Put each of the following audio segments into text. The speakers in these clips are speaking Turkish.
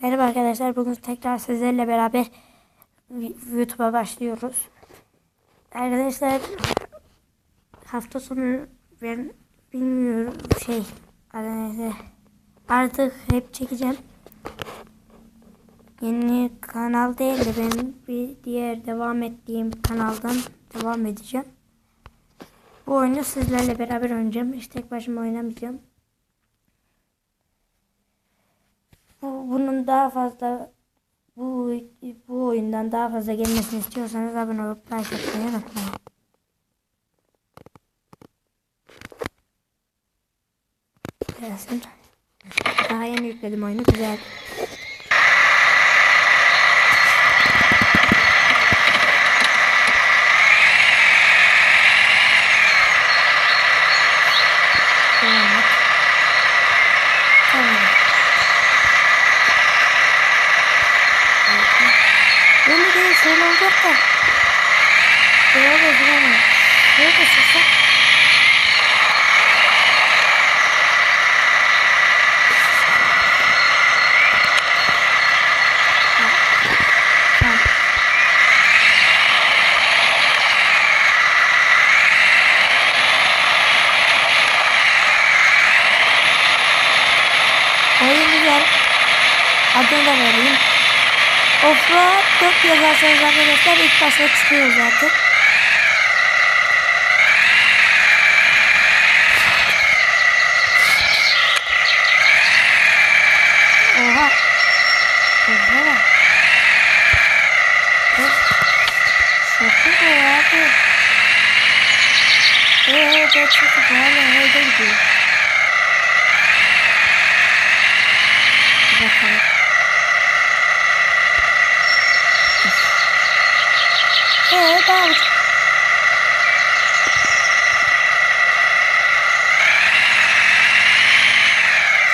Merhaba arkadaşlar, bugün tekrar sizlerle beraber YouTube'a başlıyoruz. Arkadaşlar, hafta sonu ben bilmiyorum arkadaşlar, artık hep çekeceğim. Yeni kanal değil de ben bir diğer devam ettiğim kanaldan devam edeceğim. Bu oyunu sizlerle beraber oynayacağım. Hiç tek başıma oynamayacağım. Bunun daha fazla bu oyundan daha fazla gelmesini istiyorsanız abone olup like atmayı unutmayın. Gelsin. Daha yeni yükledim oyunu, güzel. Öyle değil, şöyle olacak da. Böyle duramam. Böyle sıçsa. Tamam. Oyun güzel. Adını da vereyim. Offroad 4 yazarsanız arkadaşlar ilk başta çıkıyor zaten. Oha. Oha. Çok güzel abi. Evet, çok güzel. Öyle gidiyor. Bakalım. Tamam.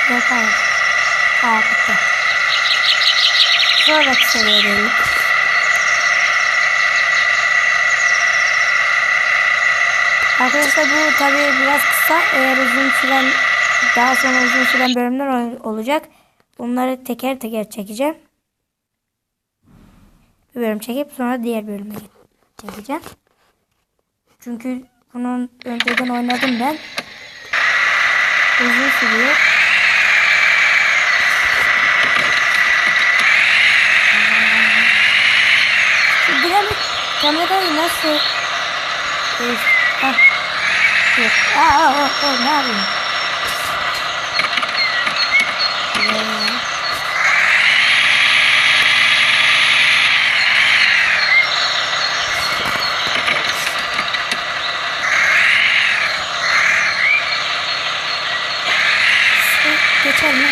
Yapalım. Bitti. Sonraki seviyeye gelelim. Arkadaşlar bu tabi biraz kısa. Eğer daha sonra uzun süren bölümler olacak. Bunları teker teker çekeceğim. Bir bölüm çekip sonra diğer bölüme çekeceğim. Çünkü bunun önceden oynadım ben. Uzun sürüyor. Dinamik kamerayı nasıl yok. Ne yapayım? Geçer mi?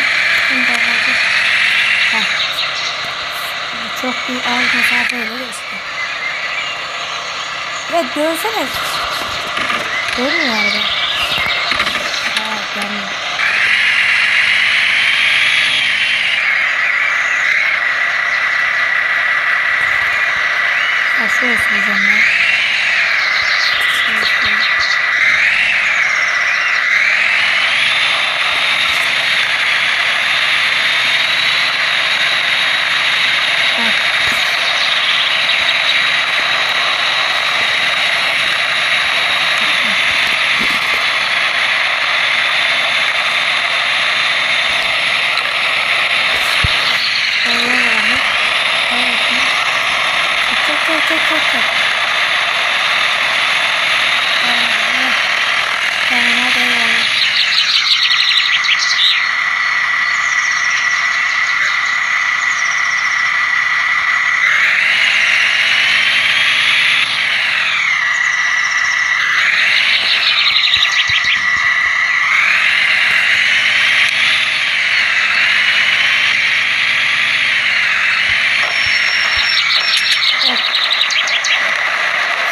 Çok bir az mesafeyle geçti. Evet, görsene. Görmüyor araba. Görmüyor. Şurası diyeceğim ya. Çok.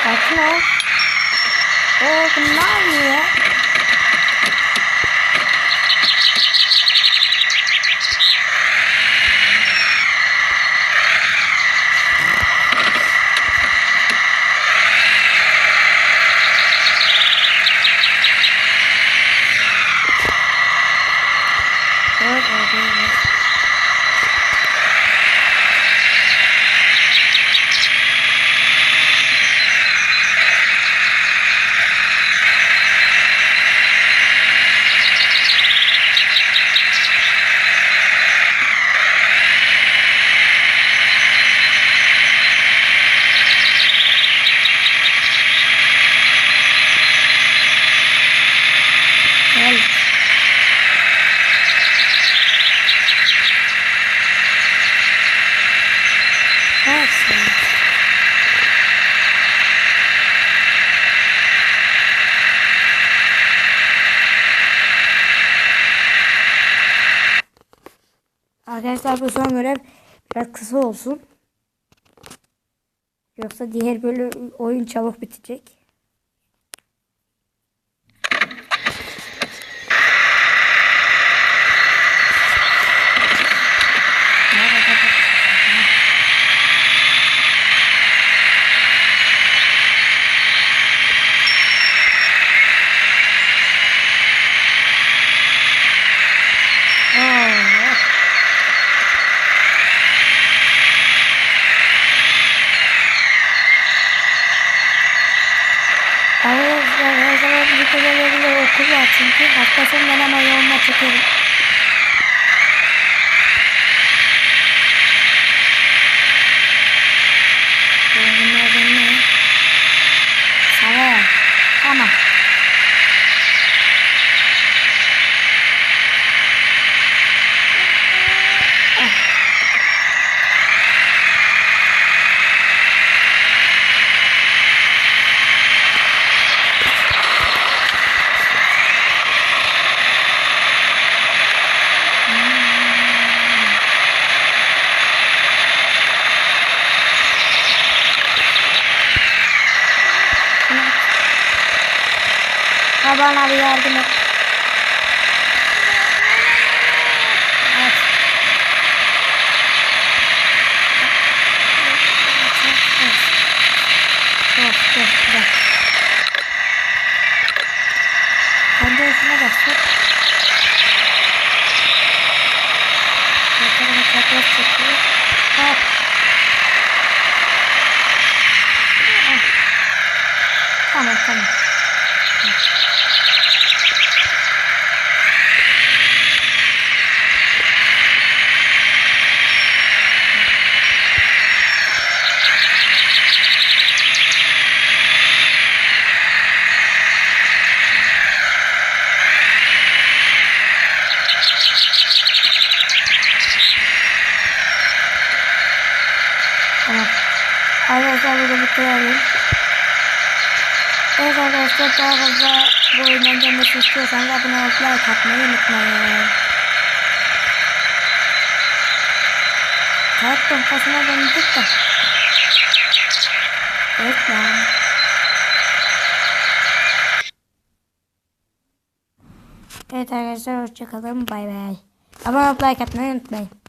Sakin ol. Bunlar mı ya? Arkadaşlar bu son görev biraz kısa olsun. Yoksa diğer bölüm oyun çabuk bitecek. Arkadaşlar her zaman videolarıyla okul var çünkü hafta sonu ben hemen yoğunla çekerim. Bunlardan ne? Sava. Tamam. Bana bir yardım et. Evet. Dur. Ben de şuna bastım. Bakalım çapraz çekiyor. Hop. Tamam. Tamam. Arkadaşlar burada bitirelim. Evet arkadaşlar daha fazla bu oyundan gelmesi istiyorsanız abone olup like atmayı unutmayın. Kayıt pompasına döndük de. Reklam. Evet arkadaşlar hoşçakalın. Bay bay. Abone olup like atmayı unutmayın.